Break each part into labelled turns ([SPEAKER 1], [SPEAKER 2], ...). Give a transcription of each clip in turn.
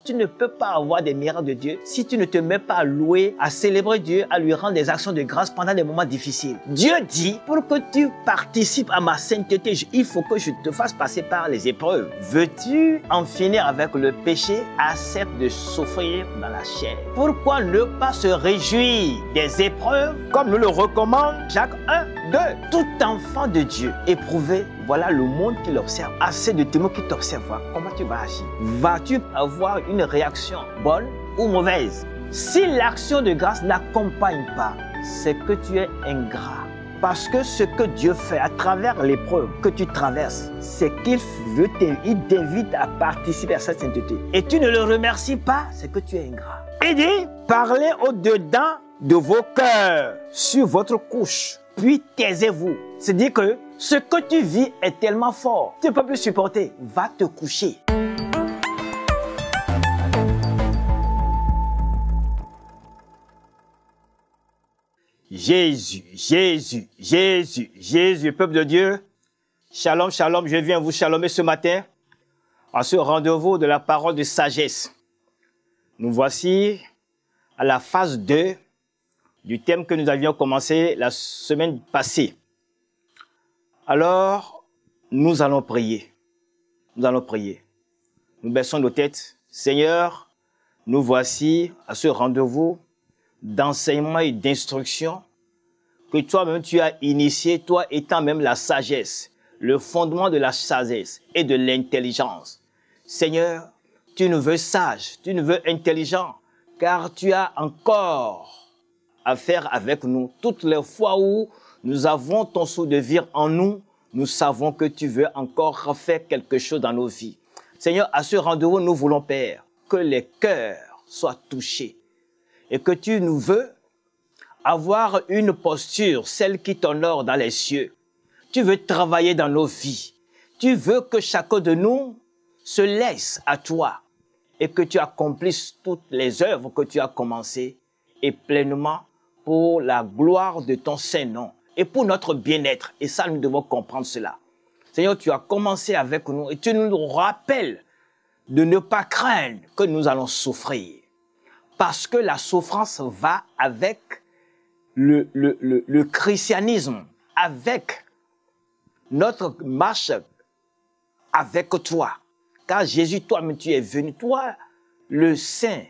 [SPEAKER 1] tu ne peux pas avoir des miracles de Dieu si tu ne te mets pas à louer, à célébrer Dieu, à lui rendre des actions de grâce pendant des moments difficiles. Dieu dit, pour que tu participes à ma sainteté, il faut que je te fasse passer par les épreuves. Veux-tu en finir avec le péché? Accepte de souffrir dans la chair. Pourquoi ne pas se réjouir des épreuves comme nous le recommande Jacques 1, 2? Tout enfant de Dieu éprouvé, voilà le monde qui l'observe. Assez de témoins qui t'observent. Comment tu vas agir? Vas-tu avoir une réaction bonne ou mauvaise? Si l'action de grâce n'accompagne pas, c'est que tu es ingrat. Parce que ce que Dieu fait à travers l'épreuve que tu traverses, c'est qu'il t'invite à participer à cette sainteté. Et tu ne le remercies pas, c'est que tu es ingrat. Il dit, parlez au-dedans de vos cœurs, sur votre couche, puis taisez-vous. C'est-à-dire que ce que tu vis est tellement fort, tu ne peux plus supporter. Va te coucher. Jésus, Jésus, Jésus, Jésus, peuple de Dieu. Shalom, shalom, je viens vous shalomer ce matin à ce rendez-vous de la parole de sagesse. Nous voici à la phase 2 du thème que nous avions commencé la semaine passée. Alors, nous allons prier. Nous allons prier. Nous baissons nos têtes. Seigneur, nous voici à ce rendez-vous d'enseignement et d'instruction que toi-même tu as initié, toi étant même la sagesse, le fondement de la sagesse et de l'intelligence. Seigneur, tu nous veux sage, tu nous veux intelligent, car tu as encore à faire avec nous. Toutes les fois où nous avons ton souffle de vie en nous, nous savons que tu veux encore faire quelque chose dans nos vies. Seigneur, à ce rendez-vous, nous voulons, Père, que les cœurs soient touchés et que tu nous veux avoir une posture, celle qui t'honore dans les cieux. Tu veux travailler dans nos vies. Tu veux que chacun de nous se laisse à toi et que tu accomplisses toutes les œuvres que tu as commencées et pleinement pour la gloire de ton Saint-Nom et pour notre bien-être. Et ça, nous devons comprendre cela. Seigneur, tu as commencé avec nous et tu nous rappelles de ne pas craindre que nous allons souffrir. Parce que la souffrance va avec le christianisme, avec notre marche avec toi. Car Jésus, toi-même, tu es venu, toi, le Saint,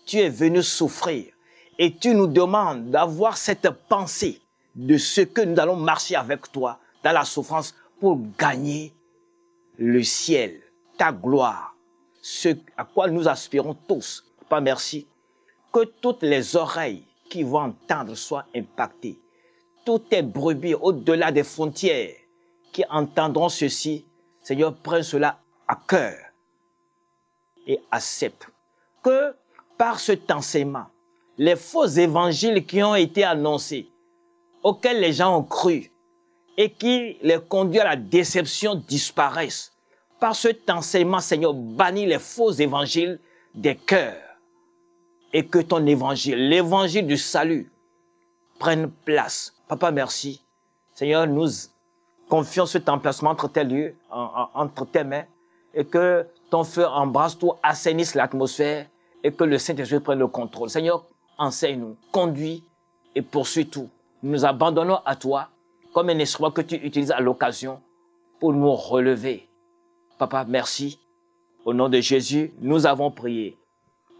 [SPEAKER 1] tu es venu souffrir. Et tu nous demandes d'avoir cette pensée de ce que nous allons marcher avec toi dans la souffrance pour gagner le ciel, ta gloire, ce à quoi nous aspirons tous. Papa, merci. Que toutes les oreilles qui vont entendre soient impactées. Toutes tes brebis au-delà des frontières qui entendront ceci, Seigneur, prends cela à cœur et accepte que par cet enseignement, les faux évangiles qui ont été annoncés, auxquels les gens ont cru et qui les conduisent à la déception disparaissent. Par cet enseignement, Seigneur, bannis les faux évangiles des cœurs et que ton évangile, l'évangile du salut, prenne place. Papa, merci. Seigneur, nous confions cet emplacement entre tes lieux, entre tes mains, et que ton feu embrasse tout, assainisse l'atmosphère, et que le Saint-Esprit prenne le contrôle. Seigneur, enseigne-nous, conduis et poursuis tout. Nous nous abandonnons à toi, comme un instrument que tu utilises à l'occasion pour nous relever. Papa, merci. Au nom de Jésus, nous avons prié.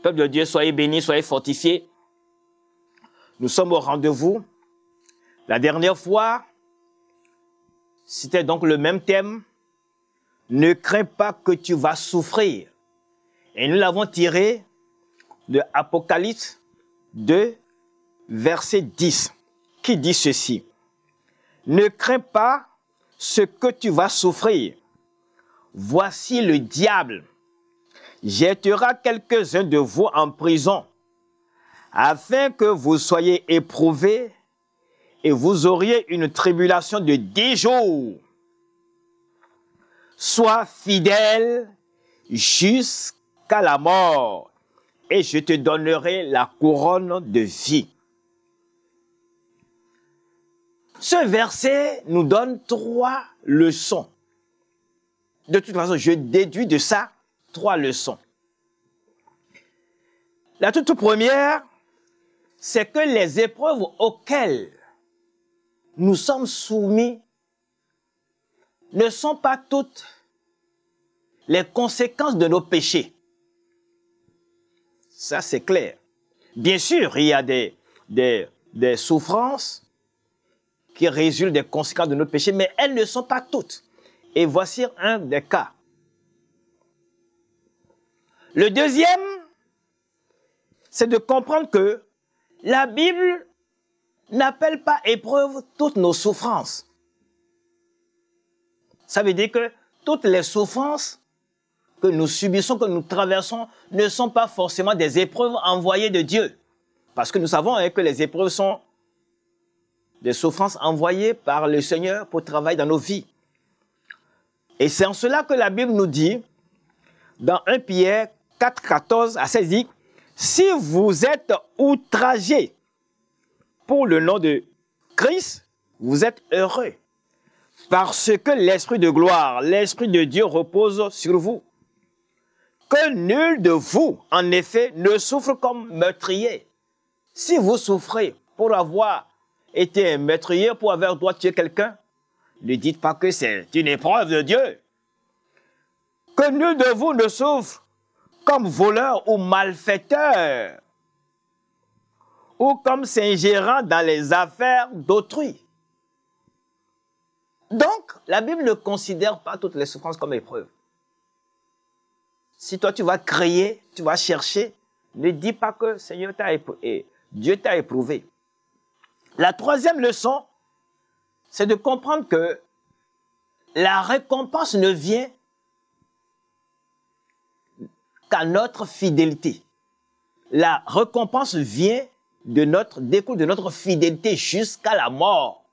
[SPEAKER 1] Peuple de Dieu, soyez bénis, soyez fortifiés. Nous sommes au rendez-vous. La dernière fois, c'était donc le même thème. Ne crains pas que tu vas souffrir. Et nous l'avons tiré de Apocalypse 2, verset 10, qui dit ceci. Ne crains pas ce que tu vas souffrir. Voici le diable jettera quelques-uns de vous en prison, afin que vous soyez éprouvés et vous auriez une tribulation de 10 jours. Sois fidèle jusqu'à la mort, et je te donnerai la couronne de vie. Ce verset nous donne 3 leçons. De toute façon, je déduis de ça 3 leçons. La toute première, c'est que les épreuves auxquelles nous sommes soumis ne sont pas toutes les conséquences de nos péchés. Ça, c'est clair. Bien sûr, il y a des souffrances qui résultent des conséquences de nos péchés, mais elles ne sont pas toutes. Et voici un des cas. Le deuxième, c'est de comprendre que la Bible n'appelle pas épreuve toutes nos souffrances. Ça veut dire que toutes les souffrances que nous subissons, que nous traversons, ne sont pas forcément des épreuves envoyées de Dieu. Parce que nous savons que les épreuves sont des souffrances envoyées par le Seigneur pour travailler dans nos vies. Et c'est en cela que la Bible nous dit, dans 1 Pierre 4, 14 à 16, dit, « Si vous êtes outragés pour le nom de Christ, vous êtes heureux, parce que l'Esprit de gloire, l'Esprit de Dieu repose sur vous. Que nul de vous, en effet, ne souffre comme meurtrier. Si vous souffrez pour avoir été un meurtrier, pour avoir droit tuer quelqu'un, ne dites pas que c'est une épreuve de Dieu. Que nul de vous ne souffre comme voleur ou malfaiteur, ou comme s'ingérant dans les affaires d'autrui. » Donc, la Bible ne considère pas toutes les souffrances comme épreuves. Si toi, tu vas crier, tu vas chercher, ne dis pas que Seigneur Dieu t'a éprouvé. La troisième leçon, c'est de comprendre que la récompense ne vient qu'à notre fidélité. La récompense vient découle de notre fidélité jusqu'à la mort.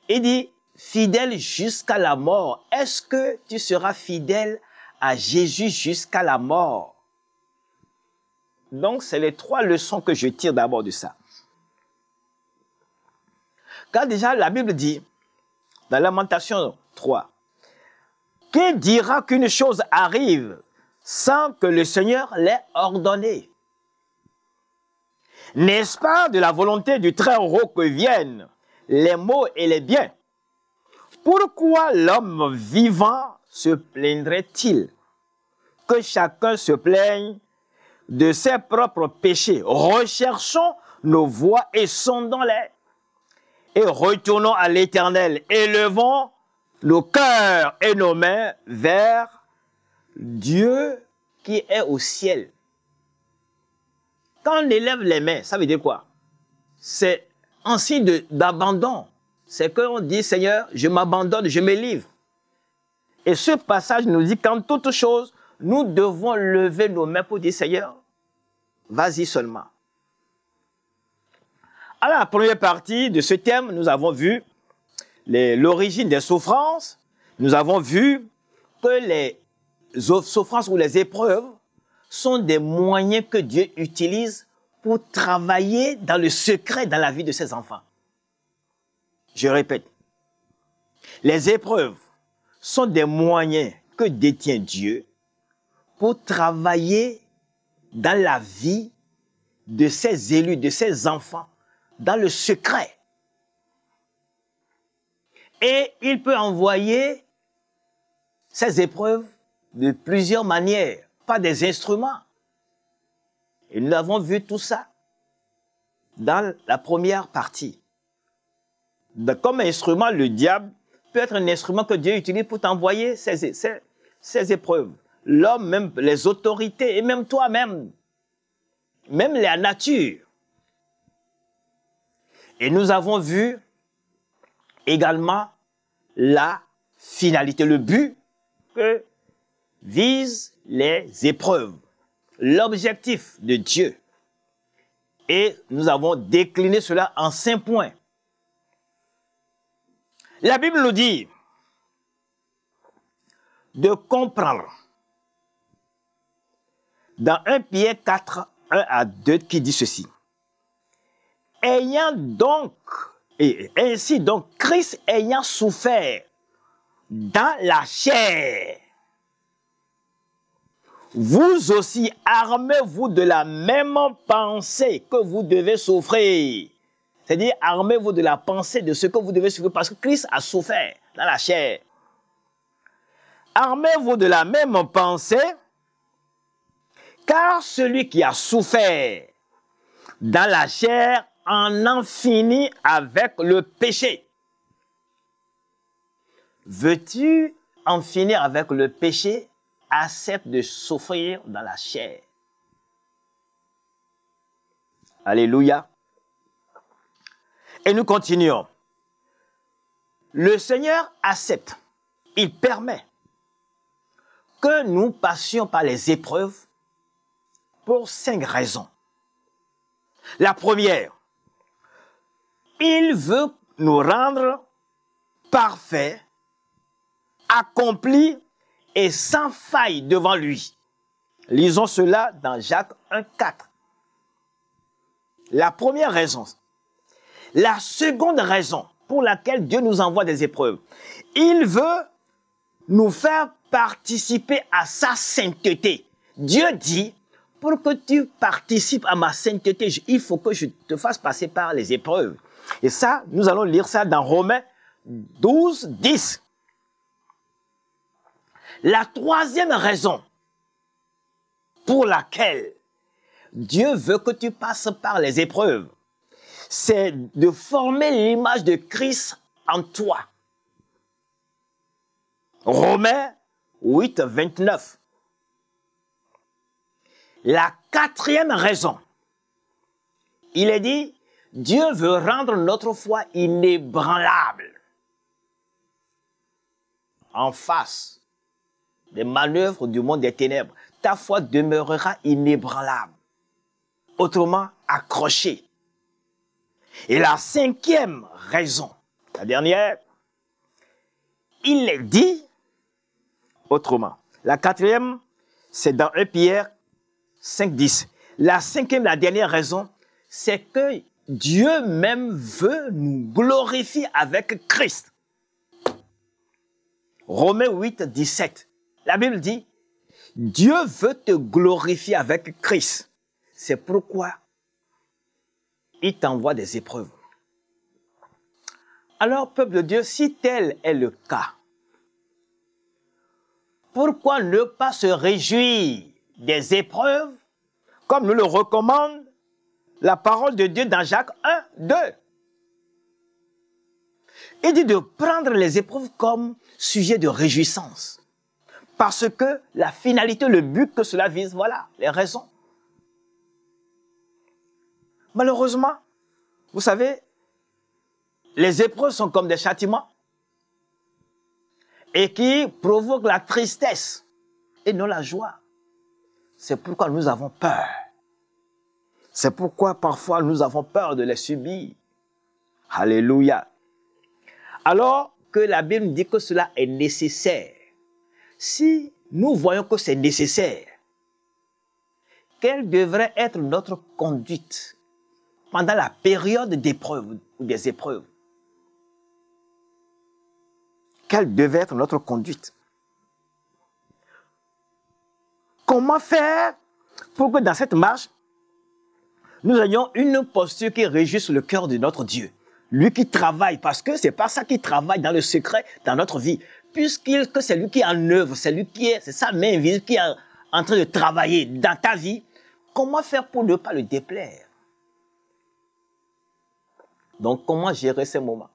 [SPEAKER 1] Il dit, fidèle jusqu'à la mort. Est-ce que tu seras fidèle à Jésus jusqu'à la mort? Donc, c'est les trois leçons que je tire d'abord de ça. Car déjà, la Bible dit, dans Lamentation 3, « Qui dira qu'une chose arrive sans que le Seigneur l'ait ordonné? N'est-ce pas de la volonté du Très-Haut que viennent les maux et les biens? Pourquoi l'homme vivant se plaindrait-il? Que chacun se plaigne de ses propres péchés. Recherchons nos voies et sondons-les. Et retournons à l'Éternel. Élevons nos cœurs et nos mains vers Dieu qui est au ciel. Quand on élève les mains, ça veut dire quoi? C'est un signe d'abandon. C'est qu'on dit, Seigneur, je m'abandonne, je me livre. Et ce passage nous dit qu'en toute chose, nous devons lever nos mains pour dire, Seigneur, vas-y seulement. À la première partie de ce thème, nous avons vu l'origine des souffrances. Nous avons vu que les souffrances ou les épreuves sont des moyens que Dieu utilise pour travailler dans le secret dans la vie de ses enfants. Je répète, les épreuves sont des moyens que détient Dieu pour travailler dans la vie de ses élus, de ses enfants, dans le secret. Et il peut envoyer ces épreuves de plusieurs manières, pas des instruments. Et nous avons vu tout ça dans la première partie. Comme instrument, le diable peut être un instrument que Dieu utilise pour t'envoyer ces épreuves. L'homme, même les autorités, et même toi-même, même la nature. Et nous avons vu également la finalité, le but que visent les épreuves, l'objectif de Dieu. Et nous avons décliné cela en 5 points. La Bible nous dit de comprendre dans 1 Pierre 4, 1 à 2 qui dit ceci. Ayant donc, et ainsi donc, Christ ayant souffert dans la chair, vous aussi armez-vous de la même pensée que vous devez souffrir. C'est-à-dire, armez-vous de la pensée de ce que vous devez souffrir, parce que Christ a souffert dans la chair. Armez-vous de la même pensée, car celui qui a souffert dans la chair en finit avec le péché. Veux-tu en finir avec le péché? Accepte de souffrir dans la chair. Alléluia. Et nous continuons. Le Seigneur accepte, il permet que nous passions par les épreuves pour 5 raisons. La première, il veut nous rendre parfaits, accomplis et sans faille devant lui. Lisons cela dans Jacques 1,4. La première raison. La seconde raison pour laquelle Dieu nous envoie des épreuves, il veut nous faire participer à sa sainteté. Dieu dit, pour que tu participes à ma sainteté, il faut que je te fasse passer par les épreuves. Et ça, nous allons lire ça dans Romains 12, 10. La troisième raison pour laquelle Dieu veut que tu passes par les épreuves, c'est de former l'image de Christ en toi. Romains 8, 29. La quatrième raison, il est dit, Dieu veut rendre notre foi inébranlable en face des manœuvres du monde des ténèbres. Ta foi demeurera inébranlable, autrement accrochée. Et la cinquième raison, la dernière, il est dit autrement. La quatrième, c'est dans 1 Pierre 5, 10. La cinquième, la dernière raison, c'est que Dieu même veut nous glorifier avec Christ. Romains 8, 17. La Bible dit, Dieu veut te glorifier avec Christ. C'est pourquoi il t'envoie des épreuves. Alors, peuple de Dieu, si tel est le cas, pourquoi ne pas se réjouir des épreuves comme nous le recommande la parole de Dieu dans Jacques 1, 2? Il dit de prendre les épreuves comme sujet de réjouissance. Parce que la finalité, le but que cela vise, voilà, les raisons. Malheureusement, vous savez, les épreuves sont comme des châtiments et qui provoquent la tristesse et non la joie. C'est pourquoi nous avons peur. C'est pourquoi parfois nous avons peur de les subir. Alléluia. Alors que la Bible dit que cela est nécessaire. Si nous voyons que c'est nécessaire, quelle devrait être notre conduite pendant la période d'épreuve ou des épreuves? Quelle devait être notre conduite? Comment faire pour que dans cette marche, nous ayons une posture qui réjouisse le cœur de notre Dieu? Lui qui travaille, parce que c'est pas ça qui travaille dans le secret, dans notre vie. Puisque c'est lui qui est en œuvre, c'est sa main invisible qui est en train de travailler dans ta vie, comment faire pour ne pas le déplaire? Donc, comment gérer ces moments?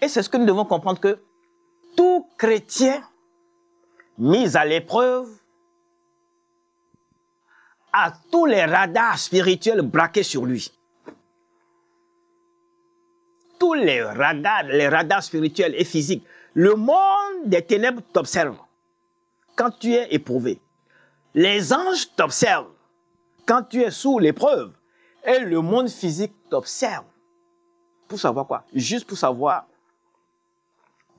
[SPEAKER 1] Et c'est ce que nous devons comprendre, que tout chrétien mis à l'épreuve a tous les radars spirituels braqués sur lui. Tous les radars spirituels et physiques. Le monde des ténèbres t'observe quand tu es éprouvé. Les anges t'observent quand tu es sous l'épreuve. Et le monde physique t'observe. Pour savoir quoi? Juste pour savoir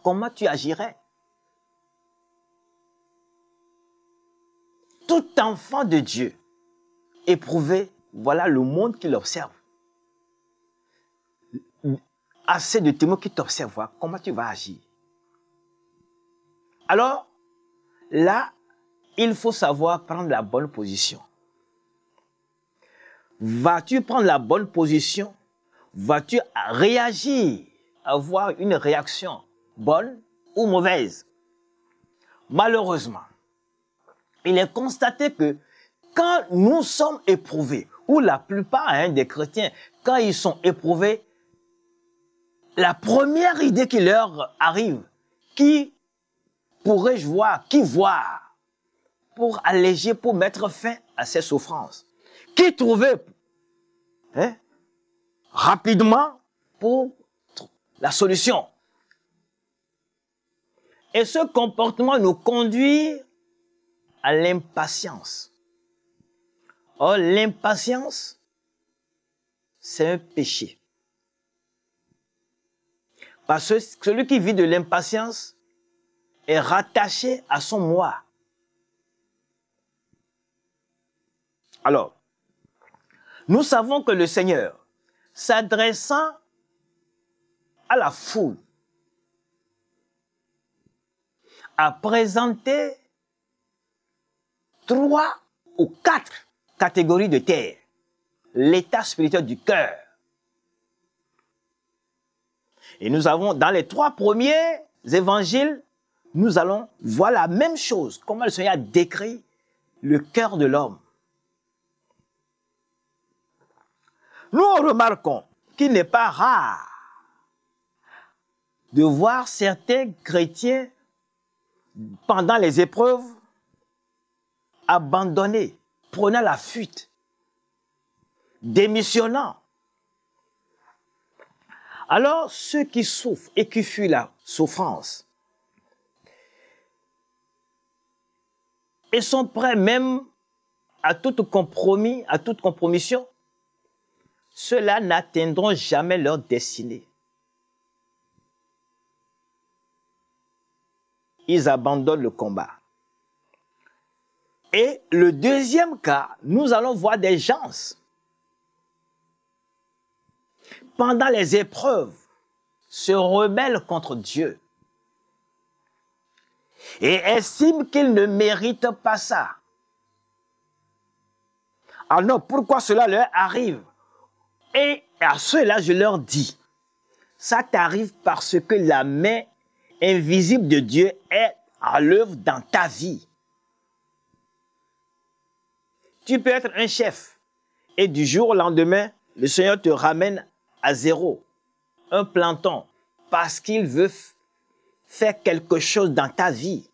[SPEAKER 1] comment tu agirais. Tout enfant de Dieu éprouvé, voilà le monde qui l'observe. Assez de témoins qui t'observent, voilà comment tu vas agir. Alors, là, il faut savoir prendre la bonne position. Vas-tu prendre la bonne position? Vas-tu réagir, avoir une réaction bonne ou mauvaise? Malheureusement, il est constaté que quand nous sommes éprouvés, ou la plupart des chrétiens, quand ils sont éprouvés, la première idée qui leur arrive, qui pourrais-je voir, qui voir, pour alléger, pour mettre fin à ces souffrances, qui trouver rapidement pour la solution. Et ce comportement nous conduit à l'impatience. Or, l'impatience, c'est un péché. Parce que celui qui vit de l'impatience est rattaché à son moi. Alors, nous savons que le Seigneur, s'adressant à la foule, a présenté 3 ou 4 catégories de terre. L'état spirituel du cœur. Et nous avons, dans les 3 premiers évangiles, nous allons voir la même chose, comment le Seigneur a décrit le cœur de l'homme. Nous remarquons qu'il n'est pas rare de voir certains chrétiens, pendant les épreuves, abandonner, prenant la fuite, démissionnant. Alors, ceux qui souffrent et qui fuient la souffrance et sont prêts même à tout compromis, à toute compromission, ceux-là n'atteindront jamais leur destinée. Ils abandonnent le combat. Et le deuxième cas, nous allons voir des gens, pendant les épreuves, se rebellent contre Dieu et estiment qu'ils ne méritent pas ça. Alors, pourquoi cela leur arrive? Et à ceux-là, je leur dis, ça t'arrive parce que la main invisible de Dieu est à l'œuvre dans ta vie. Tu peux être un chef et du jour au lendemain, le Seigneur te ramène à zéro, un planton, parce qu'il veut faire quelque chose dans ta vie.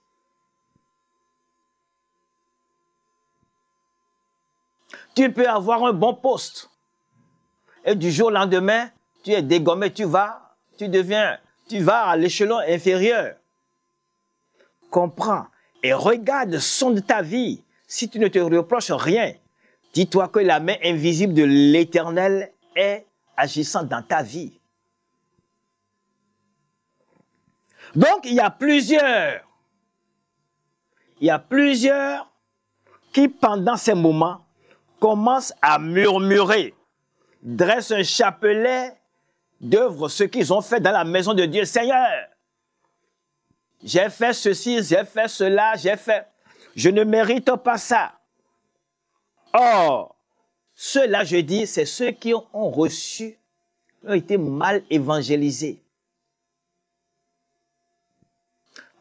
[SPEAKER 1] Tu peux avoir un bon poste et du jour au lendemain, tu es dégommé, tu vas à l'échelon inférieur. Comprends et regarde, sonde ta vie. Si tu ne te reproches rien, dis-toi que la main invisible de l'Éternel est agissante dans ta vie. Donc, il y a plusieurs qui, pendant ces moments, commencent à murmurer, dressent un chapelet d'œuvres, ce qu'ils ont fait dans la maison de Dieu. Seigneur, j'ai fait ceci, j'ai fait cela, je ne mérite pas ça. Or, ceux-là, je dis, c'est ceux qui ont reçu, ont été mal évangélisés.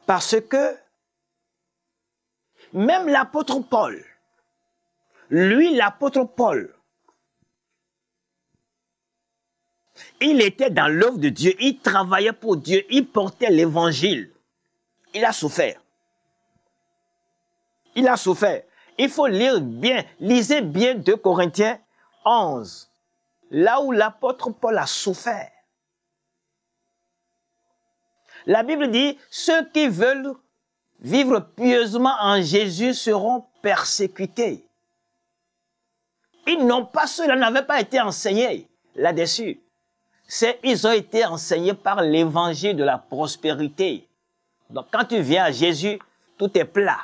[SPEAKER 1] Parce que même l'apôtre Paul, lui, l'apôtre Paul, il était dans l'œuvre de Dieu, il travaillait pour Dieu, il portait l'évangile. Il a souffert. Il a souffert. Il faut lire bien, lisez bien 2 Corinthiens 11, là où l'apôtre Paul a souffert. La Bible dit, ceux qui veulent vivre pieusement en Jésus seront persécutés. Ils n'ont pas, ceux-là n'avaient pas été enseignés là-dessus. Ils ont été enseignés par l'évangile de la prospérité. Donc quand tu viens à Jésus, tout est plat.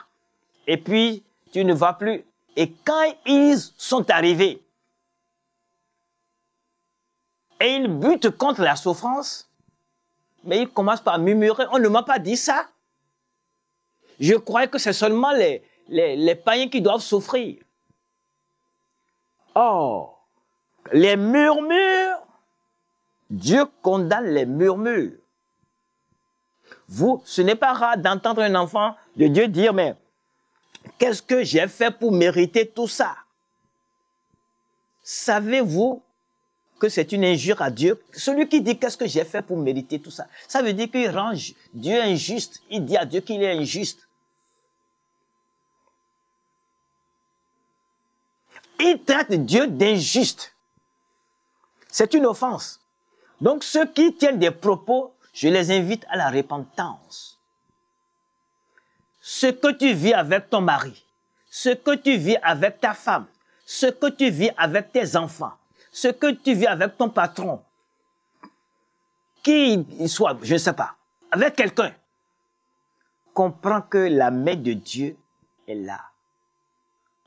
[SPEAKER 1] Et puis, tu ne vas plus. Et quand ils sont arrivés, et ils butent contre la souffrance, mais ils commencent par murmurer, on ne m'a pas dit ça. Je croyais que c'est seulement les païens qui doivent souffrir. Or, les murmures, Dieu condamne les murmures. Vous, ce n'est pas rare d'entendre un enfant de Dieu dire, mais qu'est-ce que j'ai fait pour mériter tout ça? Savez-vous que c'est une injure à Dieu? Celui qui dit qu'est-ce que j'ai fait pour mériter tout ça, ça veut dire qu'il rend Dieu injuste. Il dit à Dieu qu'il est injuste. Il traite Dieu d'injuste. C'est une offense. Donc ceux qui tiennent des propos, je les invite à la repentance. Ce que tu vis avec ton mari, ce que tu vis avec ta femme, ce que tu vis avec tes enfants, ce que tu vis avec ton patron, qui soit, je ne sais pas, avec quelqu'un, comprends que la main de Dieu est là,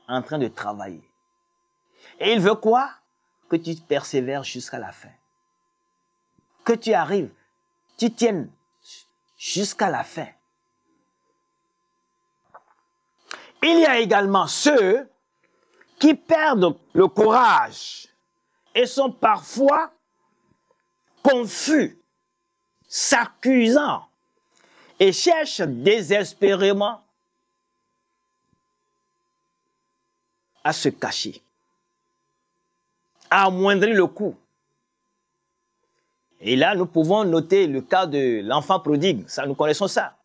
[SPEAKER 1] en train de travailler. Et il veut quoi? Que tu persévères jusqu'à la fin. Que tu arrives, tu tiennes jusqu'à la fin. Il y a également ceux qui perdent le courage et sont parfois confus, s'accusant et cherchent désespérément à se cacher, à amoindrir le coup. Et là, nous pouvons noter le cas de l'enfant prodigue, ça, nous connaissons ça.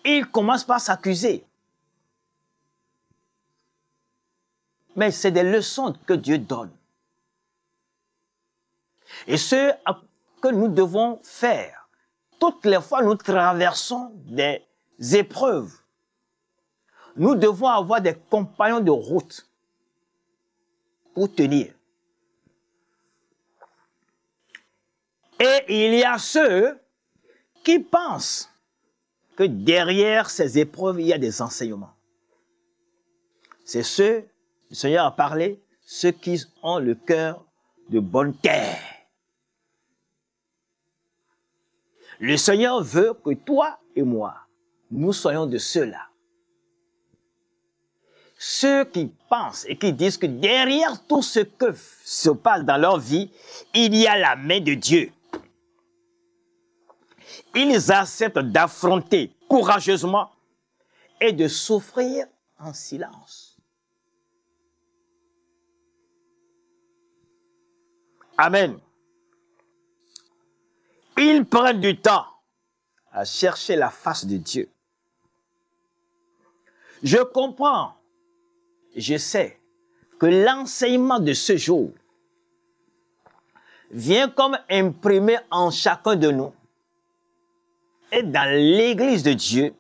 [SPEAKER 1] Il commence par s'accuser. Mais c'est des leçons que Dieu donne. Et ce que nous devons faire, toutes les fois nous traversons des épreuves, nous devons avoir des compagnons de route pour tenir. Et il y a ceux qui pensent que derrière ces épreuves, il y a des enseignements. C'est ceux, le Seigneur a parlé, ceux qui ont le cœur de bonne terre. Le Seigneur veut que toi et moi, nous soyons de ceux-là. Ceux qui pensent et qui disent que derrière tout ce que se passe dans leur vie, il y a la main de Dieu. Ils acceptent d'affronter courageusement et de souffrir en silence. Amen. Ils prennent du temps à chercher la face de Dieu. Je comprends, je sais que l'enseignement de ce jour vient comme imprimé en chacun de nous et dans l'Église de Dieu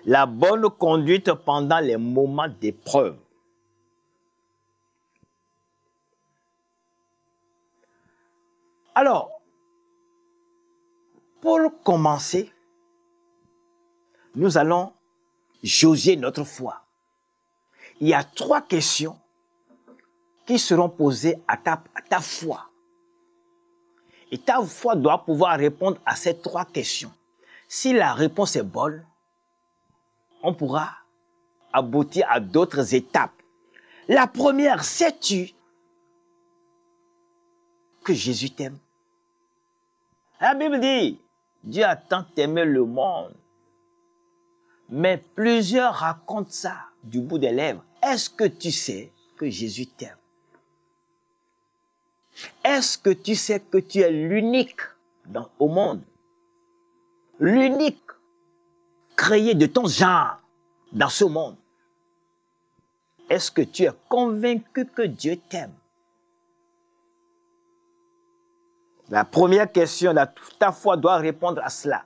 [SPEAKER 1] la bonne conduite pendant les moments d'épreuve. Alors, pour commencer, nous allons jauger notre foi. Il y a 3 questions qui seront posées à ta foi. Et ta foi doit pouvoir répondre à ces 3 questions. Si la réponse est bonne, on pourra aboutir à d'autres étapes. La première, sais-tu que Jésus t'aime? La Bible dit, Dieu a tant aimé le monde. Mais plusieurs racontent ça du bout des lèvres. Est-ce que tu sais que Jésus t'aime? Est-ce que tu sais que tu es l'unique au monde? L'unique créé de ton genre dans ce monde. Est-ce que tu es convaincu que Dieu t'aime? La première question, ta foi doit répondre à cela.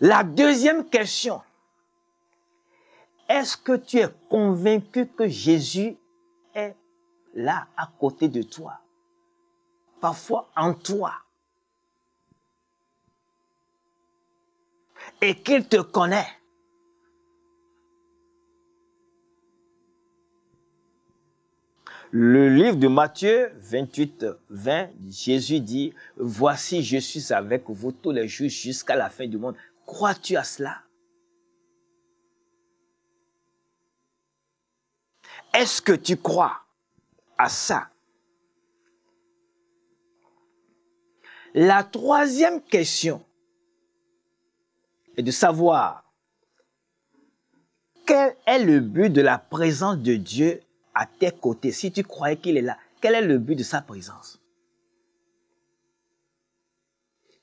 [SPEAKER 1] La deuxième question, est-ce que tu es convaincu que Jésus est là à côté de toi? Parfois en toi. Et qu'il te connaît. Le livre de Matthieu 28, 20, Jésus dit, « Voici, je suis avec vous tous les jours jusqu'à la fin du monde. » Crois-tu à cela? Est-ce que tu crois à ça? La troisième question est de savoir quel est le but de la présence de Dieu à tes côtés. Si tu croyais qu'il est là, quel est le but de sa présence?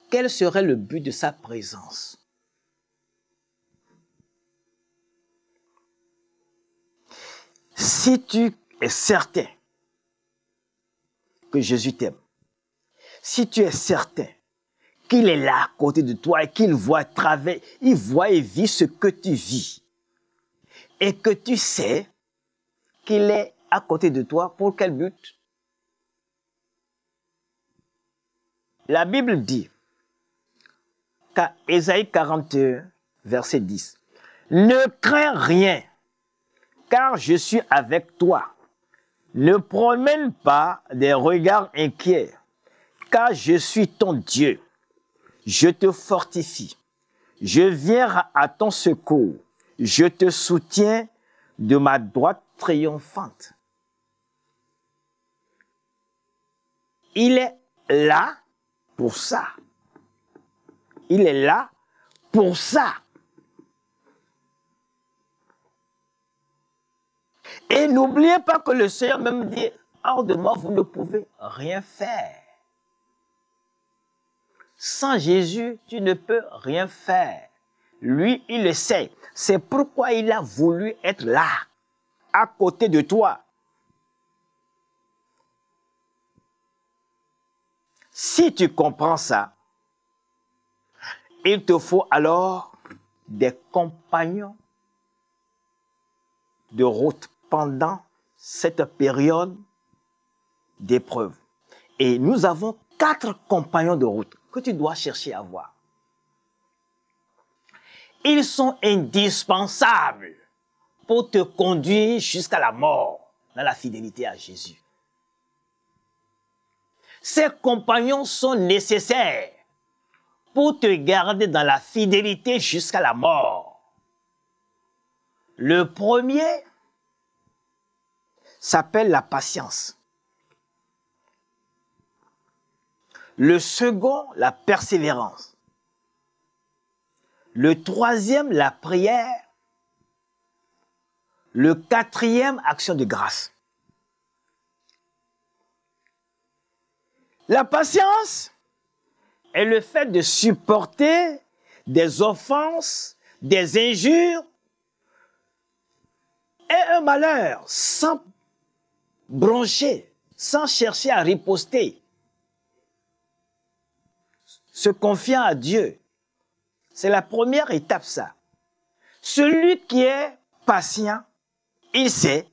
[SPEAKER 1] Quel serait le but de sa présence? Si tu es certain que Jésus t'aime, si tu es certain qu'il est là à côté de toi et qu'il voit à travers, il voit et vit ce que tu vis, et que tu sais qu'il est à côté de toi, pour quel but? La Bible dit, Ésaïe 41, verset 10, « Ne crains rien, car je suis avec toi. Ne promène pas des regards inquiets, car je suis ton Dieu. Je te fortifie. Je viens à ton secours. Je te soutiens de ma droite triomphante. » Il est là pour ça. Il est là pour ça. Et n'oubliez pas que le Seigneur même dit, hors de moi, vous ne pouvez rien faire. Sans Jésus, tu ne peux rien faire. Lui, il le sait. C'est pourquoi il a voulu être là, à côté de toi. Si tu comprends ça, il te faut alors des compagnons de route pendant cette période d'épreuve. Et nous avons 4 compagnons de route que tu dois chercher à voir. Ils sont indispensables pour te conduire jusqu'à la mort dans la fidélité à Jésus. Ces compagnons sont nécessaires pour te garder dans la fidélité jusqu'à la mort. Le premier s'appelle la patience. Le second, la persévérance. Le troisième, la prière. Le quatrième, action de grâce. La patience est le fait de supporter des offenses, des injures et un malheur sans broncher, sans chercher à riposter. Se confiant à Dieu, c'est la première étape, ça. Celui qui est patient, il sait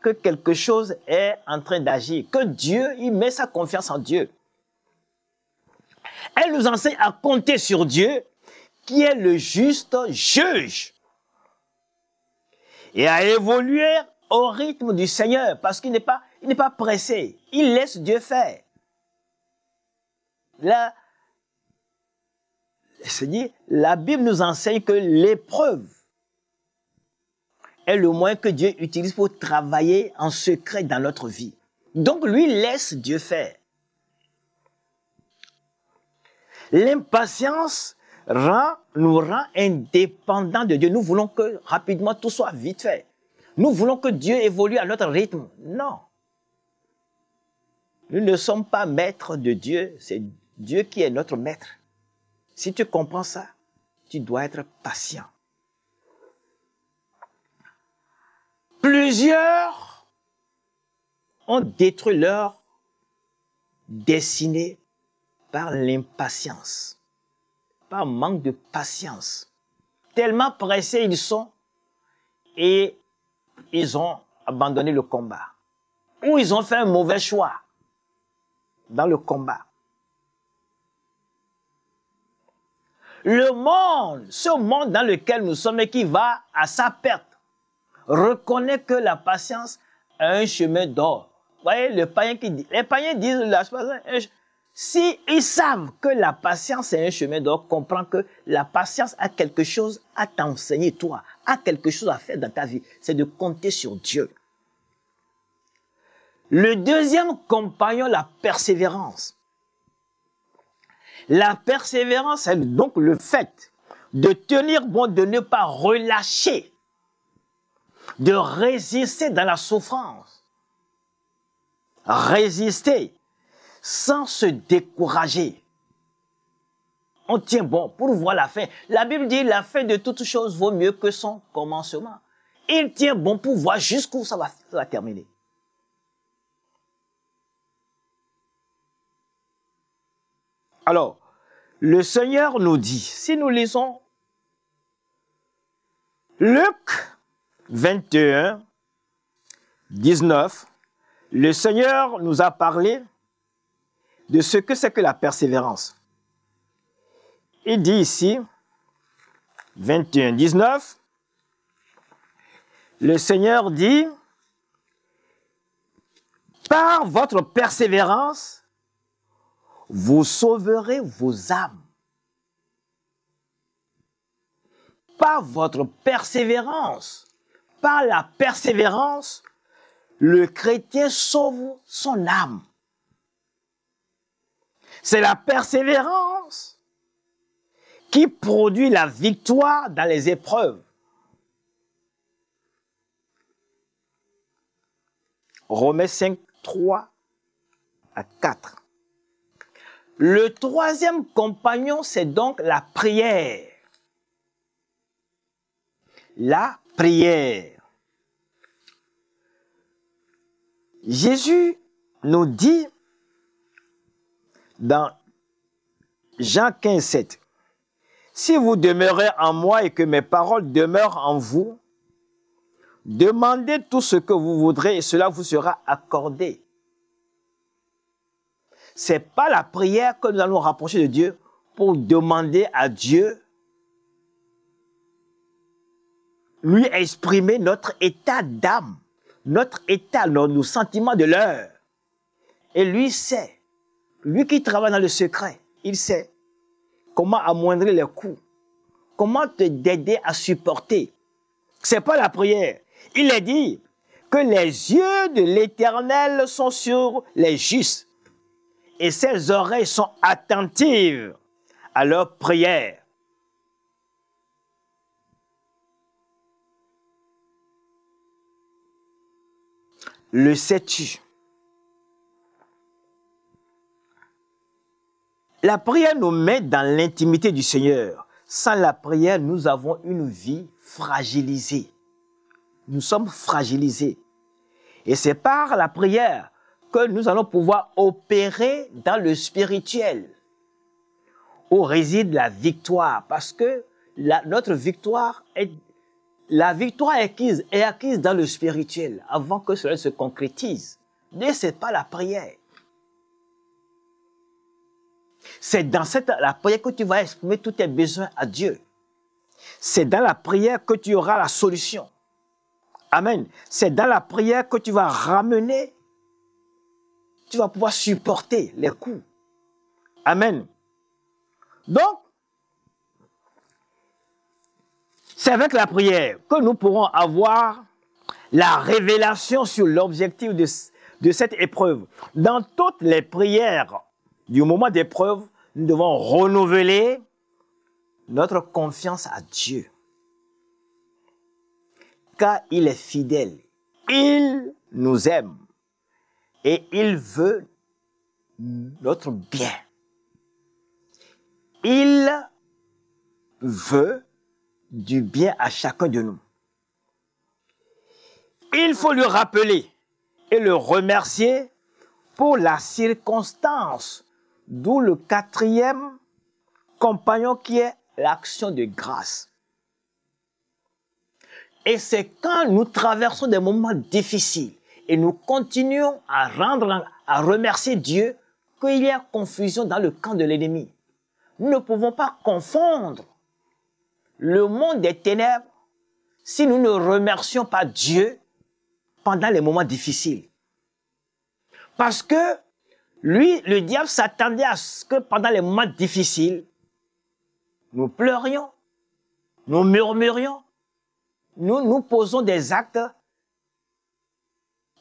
[SPEAKER 1] que quelque chose est en train d'agir, que Dieu, il met sa confiance en Dieu. Elle nous enseigne à compter sur Dieu, qui est le juste juge, et à évoluer au rythme du Seigneur, parce qu'il n'est pas pressé. Il laisse Dieu faire. Là, la Bible nous enseigne que l'épreuve est le moyen que Dieu utilise pour travailler en secret dans notre vie. Donc, lui laisse Dieu faire. L'impatience nous rend indépendants de Dieu. Nous voulons que rapidement tout soit vite fait. Nous voulons que Dieu évolue à notre rythme. Non. Nous ne sommes pas maîtres de Dieu. C'est Dieu qui est notre maître. Si tu comprends ça, tu dois être patient. Plusieurs ont détruit leur destinée par l'impatience, par manque de patience. Tellement pressés ils sont et ils ont abandonné le combat. Ou ils ont fait un mauvais choix dans le combat. Le monde, ce monde dans lequel nous sommes et qui va à sa perte, reconnaît que la patience a un chemin d'or. Vous voyez, les païens disent, Si ils savent que la patience est un chemin, donc comprends que la patience a quelque chose à t'enseigner, toi, a quelque chose à faire dans ta vie. C'est de compter sur Dieu. Le deuxième compagnon, la persévérance. La persévérance, c'est donc le fait de tenir bon, de ne pas relâcher, de résister dans la souffrance. Résister sans se décourager. On tient bon pour voir la fin. La Bible dit la fin de toute chose vaut mieux que son commencement. Il tient bon pour voir jusqu'où ça va terminer. Alors, le Seigneur nous dit, si nous lisons Luc 21, 19, le Seigneur nous a parlé de ce que c'est que la persévérance. Il dit ici, 21, 19, le Seigneur dit, par votre persévérance, vous sauverez vos âmes. Par votre persévérance, par la persévérance, le chrétien sauve son âme. C'est la persévérance qui produit la victoire dans les épreuves. Romains 5, 3 à 4. Le troisième compagnon, c'est donc la prière. La prière. Jésus nous dit dans Jean 15, 7, « Si vous demeurez en moi et que mes paroles demeurent en vous, demandez tout ce que vous voudrez et cela vous sera accordé. » Ce n'est pas la prière que nous allons rapprocher de Dieu pour demander à Dieu, lui exprimer notre état d'âme, notre état, nos sentiments de l'heure. Et lui sait. Lui qui travaille dans le secret, il sait comment amoindrir les coups, comment t'aider à supporter. C'est pas la prière. Il est dit que les yeux de l'Éternel sont sur les justes et ses oreilles sont attentives à leurs prières. Le sais-tu? La prière nous met dans l'intimité du Seigneur. Sans la prière, nous avons une vie fragilisée. Nous sommes fragilisés. Et c'est par la prière que nous allons pouvoir opérer dans le spirituel, où réside la victoire. Parce que notre victoire est acquise dans le spirituel avant que cela se concrétise. Mais ce n'est pas la prière. C'est dans la prière que tu vas exprimer tous tes besoins à Dieu. C'est dans la prière que tu auras la solution. Amen. C'est dans la prière que tu vas ramener, tu vas pouvoir supporter les coups. Amen. Donc, c'est avec la prière que nous pourrons avoir la révélation sur l'objectif de cette épreuve. Dans toutes les prières du moment d'épreuve, nous devons renouveler notre confiance à Dieu. Car il est fidèle, il nous aime et il veut notre bien. Il veut du bien à chacun de nous. Il faut lui rappeler et le remercier pour la circonstance, d'où le quatrième compagnon qui est l'action de grâce. Et c'est quand nous traversons des moments difficiles et nous continuons à remercier Dieu qu'il y a confusion dans le camp de l'ennemi. Nous ne pouvons pas confondre le monde des ténèbres si nous ne remercions pas Dieu pendant les moments difficiles. Parce que Lui, le diable s'attendait à ce que pendant les moments difficiles, nous pleurions, nous murmurions, nous posons des actes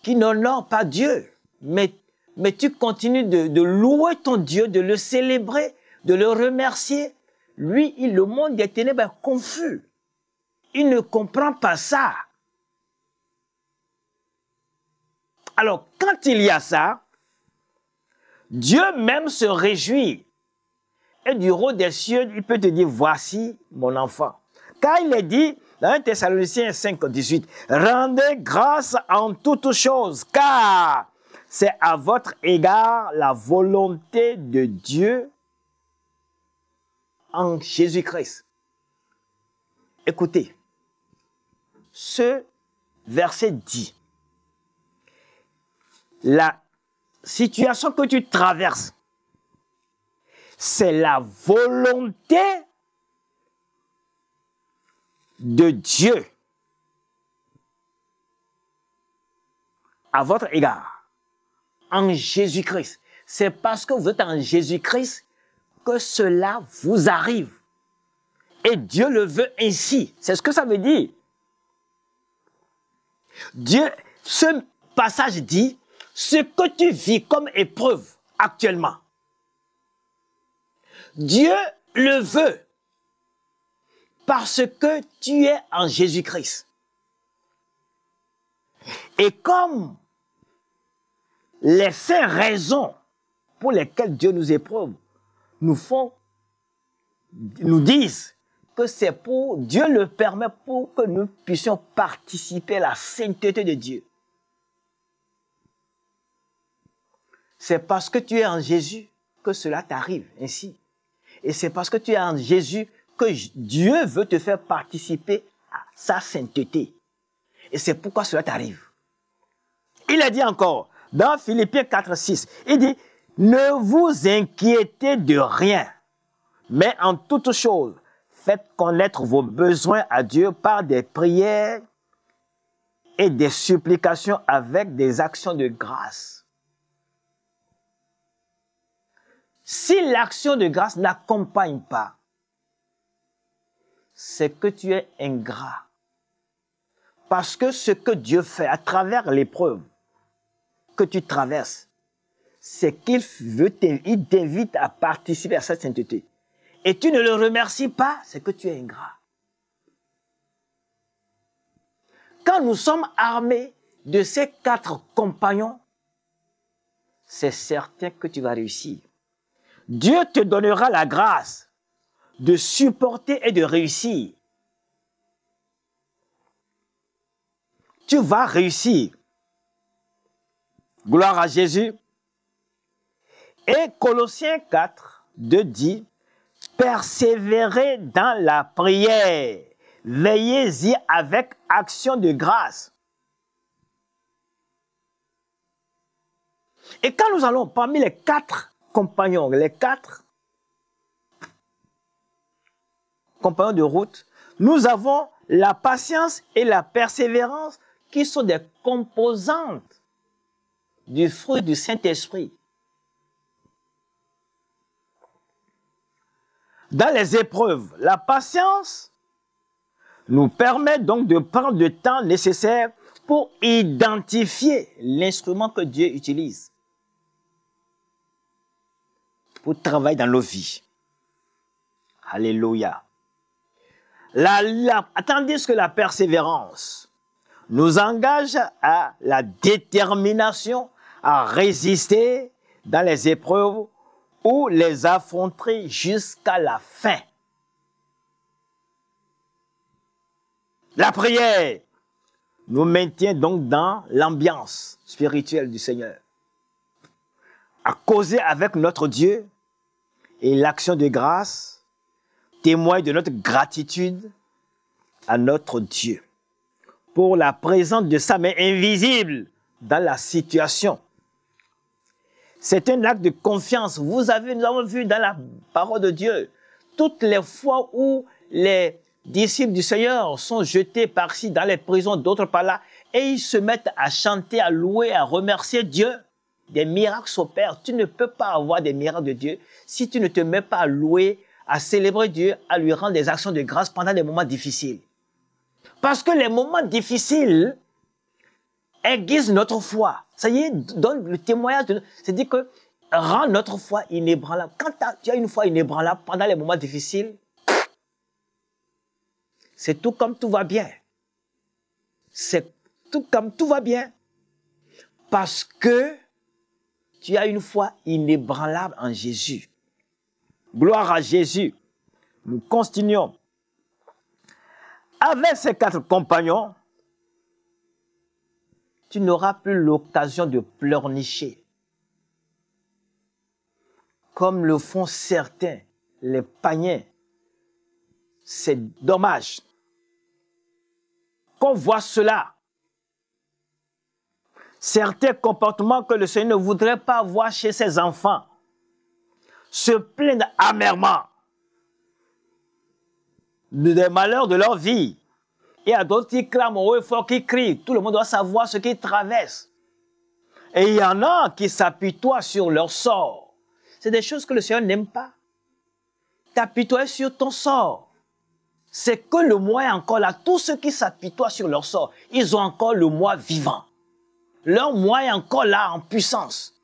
[SPEAKER 1] qui n'honorent pas Dieu. Mais tu continues de louer ton Dieu, de le célébrer, de le remercier. Lui, le monde des ténèbres est confus. Il ne comprend pas ça. Alors, quand il y a ça, Dieu même se réjouit. Et du haut des cieux, il peut te dire, voici mon enfant. Car il est dit, dans 1 Thessaloniciens 5, 18, rendez grâce en toutes choses, car c'est à votre égard la volonté de Dieu en Jésus-Christ. Écoutez, ce verset dit, la situation que tu traverses, c'est la volonté de Dieu à votre égard, en Jésus-Christ. C'est parce que vous êtes en Jésus-Christ que cela vous arrive. Et Dieu le veut ainsi. C'est ce que ça veut dire. Dieu, ce passage dit, ce que tu vis comme épreuve actuellement, Dieu le veut parce que tu es en Jésus-Christ. Et comme les cinq raisons pour lesquelles Dieu nous éprouve nous disent que c'est pour, Dieu le permet pour que nous puissions participer à la sainteté de Dieu. C'est parce que tu es en Jésus que cela t'arrive ainsi. Et c'est parce que tu es en Jésus que Dieu veut te faire participer à sa sainteté. Et c'est pourquoi cela t'arrive. Il a dit encore, dans Philippiens 4, 6, il dit, ne vous inquiétez de rien, mais en toutes choses, faites connaître vos besoins à Dieu par des prières et des supplications avec des actions de grâce. Si l'action de grâce n'accompagne pas, c'est que tu es ingrat. Parce que ce que Dieu fait à travers l'épreuve que tu traverses, c'est qu'il t'invite à participer à cette sainteté. Et tu ne le remercies pas, c'est que tu es ingrat. Quand nous sommes armés de ces 4 compagnons, c'est certain que tu vas réussir. Dieu te donnera la grâce de supporter et de réussir. Tu vas réussir. Gloire à Jésus. Et Colossiens 4, 2 dit, persévérez dans la prière, veillez-y avec action de grâce. Et quand nous allons parmi les 4 compagnons, les 4 compagnons de route, nous avons la patience et la persévérance qui sont des composantes du fruit du Saint-Esprit. Dans les épreuves, la patience nous permet donc de prendre le temps nécessaire pour identifier l'instrument que Dieu utilise pour travailler dans nos vies. Alléluia. Tandis que la persévérance nous engage à la détermination à résister dans les épreuves ou les affronter jusqu'à la fin. La prière nous maintient donc dans l'ambiance spirituelle du Seigneur, à causer avec notre Dieu, et l'action de grâce témoigne de notre gratitude à notre Dieu pour la présence de sa main invisible dans la situation. C'est un acte de confiance. Nous avons vu dans la parole de Dieu, toutes les fois où les disciples du Seigneur sont jetés par-ci dans les prisons, d'autres par là, et ils se mettent à chanter, à louer, à remercier Dieu. des miracles s'opèrent. Tu ne peux pas avoir des miracles de Dieu si tu ne te mets pas à louer, à célébrer Dieu, à lui rendre des actions de grâce pendant des moments difficiles. Parce que les moments difficiles aiguisent notre foi. Ça y est, donne le témoignage. C'est-à-dire que rend notre foi inébranlable. Quand tu as une foi inébranlable pendant les moments difficiles, c'est tout comme tout va bien. C'est tout comme tout va bien. Parce que tu as une foi inébranlable en Jésus. Gloire à Jésus. Nous continuons. Avec ces 4 compagnons, tu n'auras plus l'occasion de pleurnicher. Comme le font certains, les païens. C'est dommage qu'on voit cela. Certains comportements que le Seigneur ne voudrait pas voir chez ses enfants. Se plaignent amèrement des malheurs de leur vie. Et à d'autres qui clament haut et fort, qui crient. Tout le monde doit savoir ce qu'ils traversent. Et il y en a qui s'apitoient sur leur sort. C'est des choses que le Seigneur n'aime pas. T'apitoyer sur ton sort. C'est que le moi est encore là. Tous ceux qui s'apitoient sur leur sort, ils ont encore le moi vivant. Leur moi est encore là en puissance.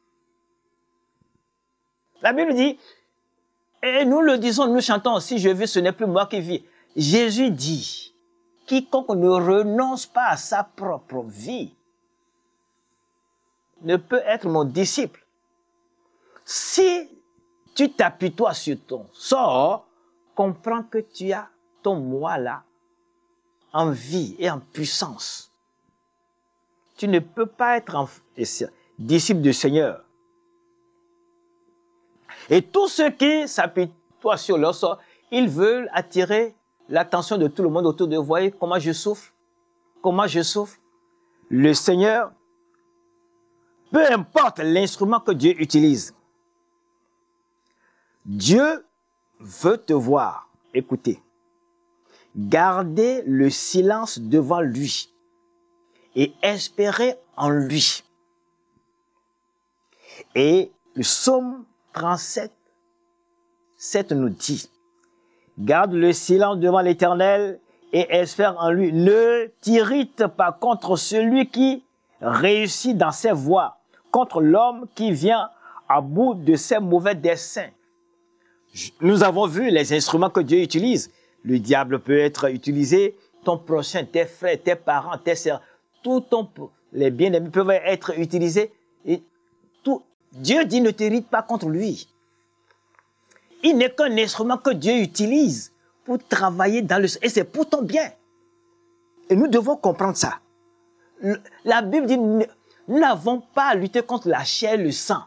[SPEAKER 1] La Bible dit, et nous le disons, nous chantons, si je vis, ce n'est plus moi qui vis. Jésus dit, quiconque ne renonce pas à sa propre vie ne peut être mon disciple. Si tu t'apitoies sur ton sort, comprends que tu as ton moi là, en vie et en puissance. Tu ne peux pas être disciple du Seigneur. Et tous ceux qui s'apitoient sur leur sort, ils veulent attirer l'attention de tout le monde autour d'eux. Vous voyez comment je souffre? Comment je souffre? Le Seigneur, peu importe l'instrument que Dieu utilise, Dieu veut te voir. Écoutez, gardez le silence devant lui et espérez en lui. Et le psaume 37, 7 nous dit, garde le silence devant l'Éternel et espère en lui. Ne t'irrite pas contre celui qui réussit dans ses voies, contre l'homme qui vient à bout de ses mauvais desseins. Nous avons vu les instruments que Dieu utilise. Le diable peut être utilisé, ton prochain, tes frères, tes parents, tes sœurs, les bien-aimés peuvent être utilisés. Et Dieu dit ne t'irrite pas contre lui. Il n'est qu'un instrument que Dieu utilise pour travailler dans le... Et c'est pour ton bien. Et nous devons comprendre ça. La Bible dit, nous n'avons pas à lutter contre la chair et le sang.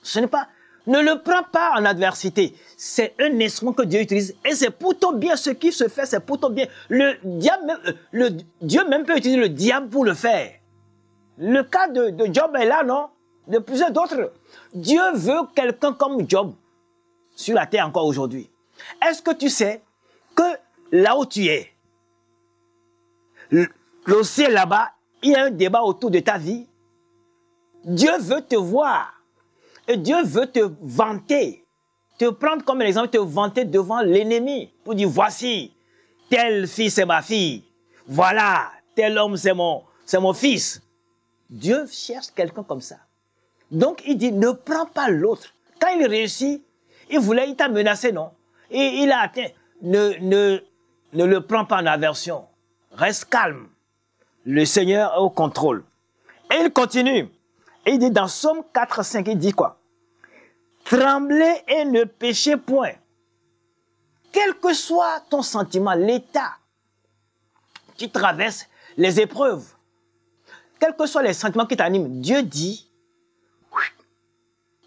[SPEAKER 1] Ce n'est pas... Ne le prends pas en adversité. C'est un instrument que Dieu utilise. Et c'est pour ton bien. Ce qui se fait, c'est pour ton bien. Dieu même peut utiliser le diable pour le faire. Le cas de Job est là, non? De plusieurs d'autres. Dieu veut quelqu'un comme Job sur la terre encore aujourd'hui. Est-ce que tu sais que là où tu es, le ciel là-bas, il y a un débat autour de ta vie? Dieu veut te voir. Et Dieu veut te vanter. Te prendre comme exemple, te vanter devant l'ennemi. Pour dire, voici, telle fille c'est ma fille. Voilà, tel homme c'est mon fils. Dieu cherche quelqu'un comme ça. Donc il dit, ne prends pas l'autre. Quand il réussit, il t'a menacé, non? Et il a atteint. Ne le prends pas en aversion. Reste calme. Le Seigneur est au contrôle. Et il continue. Et il dit dans Psaume 4, 5, il dit quoi? Tremblez et ne péchez point. Quel que soit ton sentiment, l'état, tu traverses les épreuves, quels que soient les sentiments qui t'animent, Dieu dit,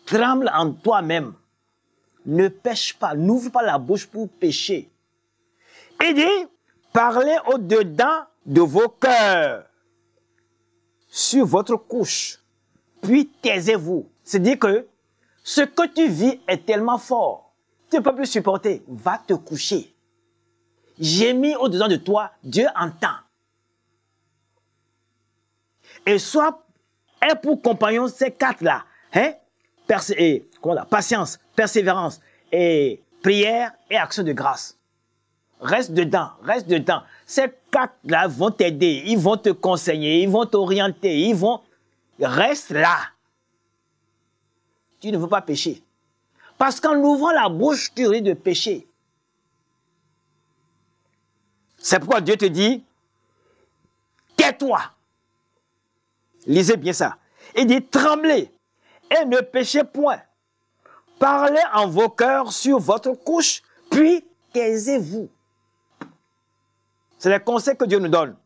[SPEAKER 1] tremble en toi-même. Ne pêche pas, n'ouvre pas la bouche pour pécher. Il dit, parlez au-dedans de vos cœurs, sur votre couche, puis taisez-vous. C'est-à-dire que ce que tu vis est tellement fort, tu ne peux plus supporter. Va te coucher. J'ai mis au-dedans de toi, Dieu entend. Et soit aie pour compagnon ces quatre-là. Hein? Patience, persévérance, et prière et action de grâce. Reste dedans, reste dedans. Ces quatre-là vont t'aider, ils vont te conseiller, ils vont t'orienter, ils vont... Reste là. Tu ne veux pas pécher. Parce qu'en ouvrant la bouche, tu risques de pécher. C'est pourquoi Dieu te dit, tais-toi. Lisez bien ça. Il dit, tremblez et ne péchez point. Parlez en vos cœurs sur votre couche, puis taisez-vous. C'est le conseil que Dieu nous donne.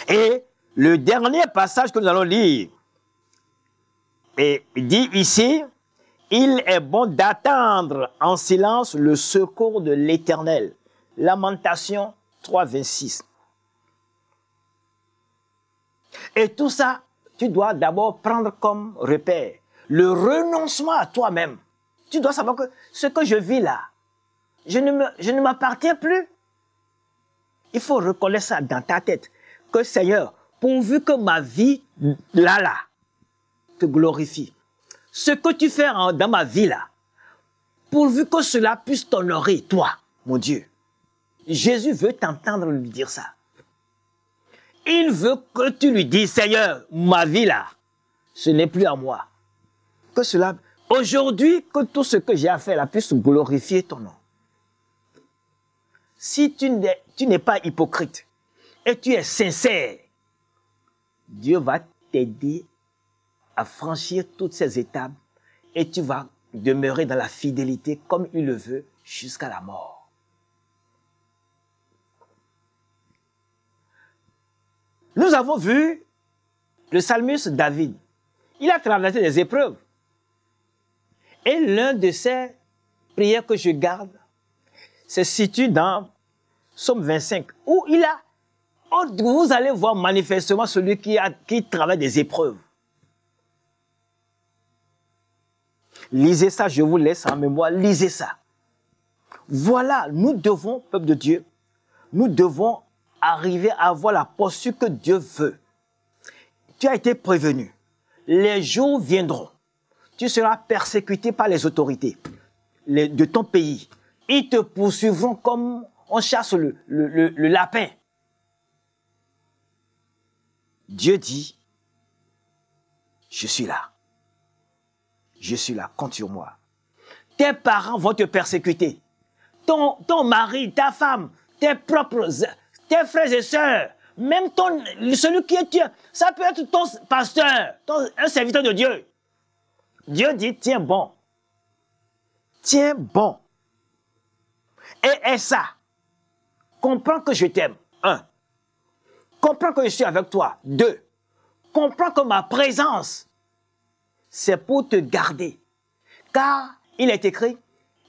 [SPEAKER 1] Et le dernier passage que nous allons lire, et dit ici, il est bon d'attendre en silence le secours de l'Éternel. Lamentation 3, 26. Et tout ça, tu dois d'abord prendre comme repère le renoncement à toi-même. Tu dois savoir que ce que je vis là, je ne m'appartiens plus. Il faut reconnaître ça dans ta tête. Que Seigneur, pourvu que ma vie, là, te glorifie. Ce que tu fais dans ma vie là, pourvu que cela puisse t'honorer, toi, mon Dieu. Jésus veut t'entendre lui dire ça. Il veut que tu lui dises, Seigneur, ma vie là, ce n'est plus à moi. Que cela, aujourd'hui, que tout ce que j'ai à faire là puisse glorifier ton nom. Si tu n'es pas hypocrite et tu es sincère, Dieu va t'aider à franchir toutes ces étapes et tu vas demeurer dans la fidélité comme il le veut jusqu'à la mort. Nous avons vu le psalmiste David. Il a traversé des épreuves. Et l'un de ces prières que je garde se situe dans Psaume 25, où vous allez voir manifestement celui qui traverse des épreuves. Lisez ça, je vous laisse en mémoire, lisez ça. Voilà, nous devons, peuple de Dieu, nous devons arriver à avoir la posture que Dieu veut. Tu as été prévenu. Les jours viendront. Tu seras persécuté par les autorités de ton pays. Ils te poursuivront comme on chasse le lapin. Dieu dit, je suis là. Je suis là, compte sur moi. Tes parents vont te persécuter. Ton mari, ta femme, tes frères et sœurs, même celui qui est Dieu, ça peut être ton pasteur, un serviteur de Dieu. Dieu dit, tiens bon. Tiens bon. Et ça, comprends que je t'aime. 1. Comprends que je suis avec toi. 2. Comprends que ma présence, c'est pour te garder. Car il est écrit,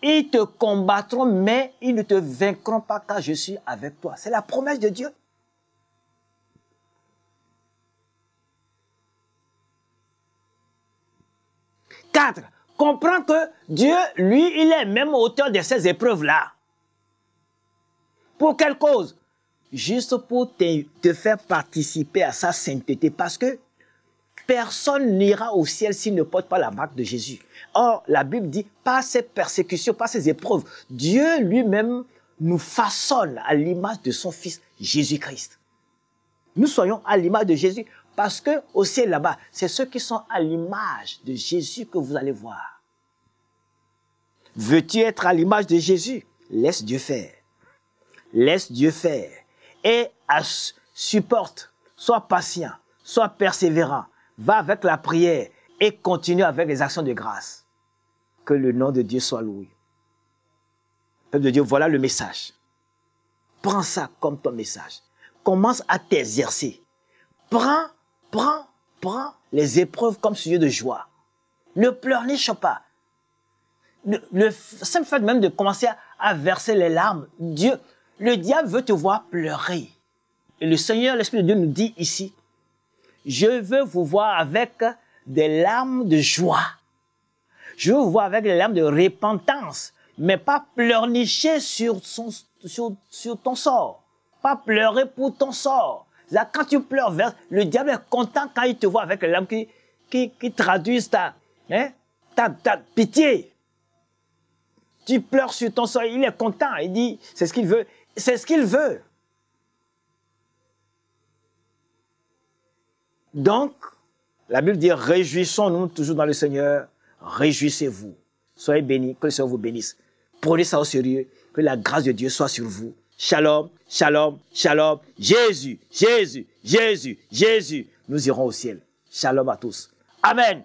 [SPEAKER 1] ils te combattront, mais ils ne te vaincront pas car je suis avec toi. C'est la promesse de Dieu. Quatre, comprends que Dieu, lui, il est même auteur de ces épreuves-là. Pour quelle cause? Juste pour te faire participer à sa sainteté. Parce que personne n'ira au ciel s'il ne porte pas la marque de Jésus. Or, la Bible dit, par ces persécutions, par ces épreuves, Dieu lui-même nous façonne à l'image de son Fils Jésus-Christ. Nous soyons à l'image de Jésus parce que au ciel là-bas, c'est ceux qui sont à l'image de Jésus que vous allez voir. Veux-tu être à l'image de Jésus? Laisse Dieu faire. Laisse Dieu faire. Et supporte, sois patient, sois persévérant. Va avec la prière et continue avec les actions de grâce. Que le nom de Dieu soit loué. Peuple de Dieu, voilà le message. Prends ça comme ton message. Commence à t'exercer. Prends les épreuves comme sujet de joie. Ne pleurniche pas. Le simple fait même de commencer à verser les larmes, le diable veut te voir pleurer. Et le Seigneur, l'Esprit de Dieu nous dit ici, je veux vous voir avec des larmes de joie. Je veux vous voir avec des larmes de repentance, mais pas pleurnicher sur ton sort. Pas pleurer pour ton sort. Là, quand tu pleures, le diable est content quand il te voit avec les larmes qui traduisent ta pitié. Tu pleures sur ton sort, il est content. Il dit, c'est ce qu'il veut. C'est ce qu'il veut. Donc, la Bible dit, réjouissons-nous toujours dans le Seigneur. Réjouissez-vous. Soyez bénis, que le Seigneur vous bénisse. Prenez ça au sérieux, que la grâce de Dieu soit sur vous. Shalom, shalom, shalom. Jésus, Jésus, Jésus, Jésus. Nous irons au ciel. Shalom à tous. Amen.